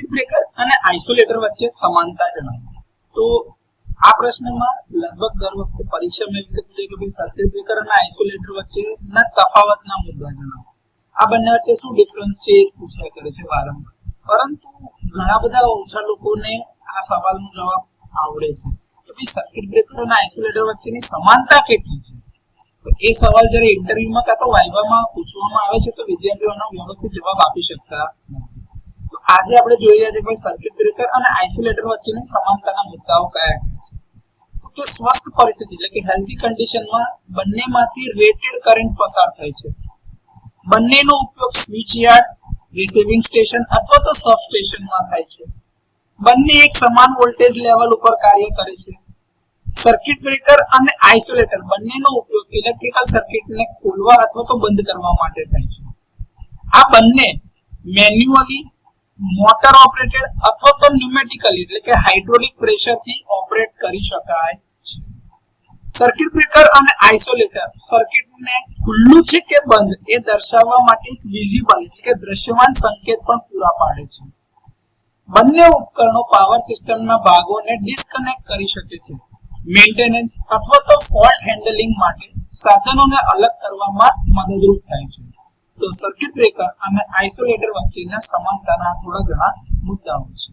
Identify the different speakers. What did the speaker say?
Speaker 1: Circuit breaker અને isolator વચ્ચે સમાનતા જણાવો. તો આ પ્રશ્નમાં લગભગ દર વખતે પરીક્ષામાં એવી રીતે પૂછે કે ભાઈ સર્કિટ બ્રેકર અને આઇસોલેટર વચ્ચેના તફાવતના મુદ્દા જણાવો. આ બંને વચ્ચે શું ડિફરન્સ છે એ પૂછ્યા કરે છે વારંવાર. પરંતુ ઘણા બધા ઓછા લોકોને આ સવાલનો જવાબ આવડે છે કે ભાઈ સર્કિટ બ્રેકર અને આઇસોલેટર વચ્ચેની સમાનતા કેટલી છે. તો એ સવાલ જ્યારે ઇન્ટરવ્યુમાં કાં તો વાઇવામાં પૂછવામાં આવે છે તો વિદ્યાર્થીઓ આનો વ્યવસ્થિત જવાબ આપી શકતા નથી. તો આજે આપણે જોઈ રહ્યા છીએ કે સર્કિટ બ્રેકર અને આઇસોલેટર વચ્ચેની સમાનતાના મુદ્દાઓ કયા છે. તો કે સ્વસ્થ પરિસ્થિતિ એટલે કે હેલ્ધી કન્ડિશનમાં બંનેમાંથી રેટેડ કરંટ પસાર થાય છે. બંનેનો ઉપયોગ સ્વિચ યાર્ડ, રિસીવિંગ સ્ટેશન અથવા તો સબસ્ટેશનમાં થાય છે. બંને એક સમાન વોલ્ટેજ લેવલ ઉપર કાર્ય કરે છે. સર્કિટ બ્રેકર અને આઇસોલેટર બંનેનો ઉપયોગ ઇલેક્ટ્રિકલ સર્કિટને ખોલવા અથવા તો બંધ કરવા માટે થાય છે. આ બંને મેન્યુઅલી, મોટર ઓપરેટેડ અથવા તો ન્યુમેટિકલી એટલે કે હાઇડ્રોલિક પ્રેશરથી ઓપરેટ કરી શકાય છે. સર્કિટ બ્રેકર અને આઇસોલેટર સર્કિટને ખુલ્લું છે કે બંધ એ દર્શાવવા માટે એક વિઝિબલ એટલે કે દ્રશ્યમાન સંકેત પણ પૂરા પાડે છે. બંને ઉપકરણો પાવર સિસ્ટમના ભાગોને ડિસ્કનેક્ટ કરી શકે છે. મેન્ટેનન્સ અથવા તો ફોલ્ટ હેન્ડલિંગ માટે સાધનોને અલગ કરવામાં મદદરૂપ થાય છે. તો સર્કિટ બ્રેકર અને આઇસોલેટર વચ્ચેના સમાનતાના થોડા ઘણા મુદ્દાઓ છે.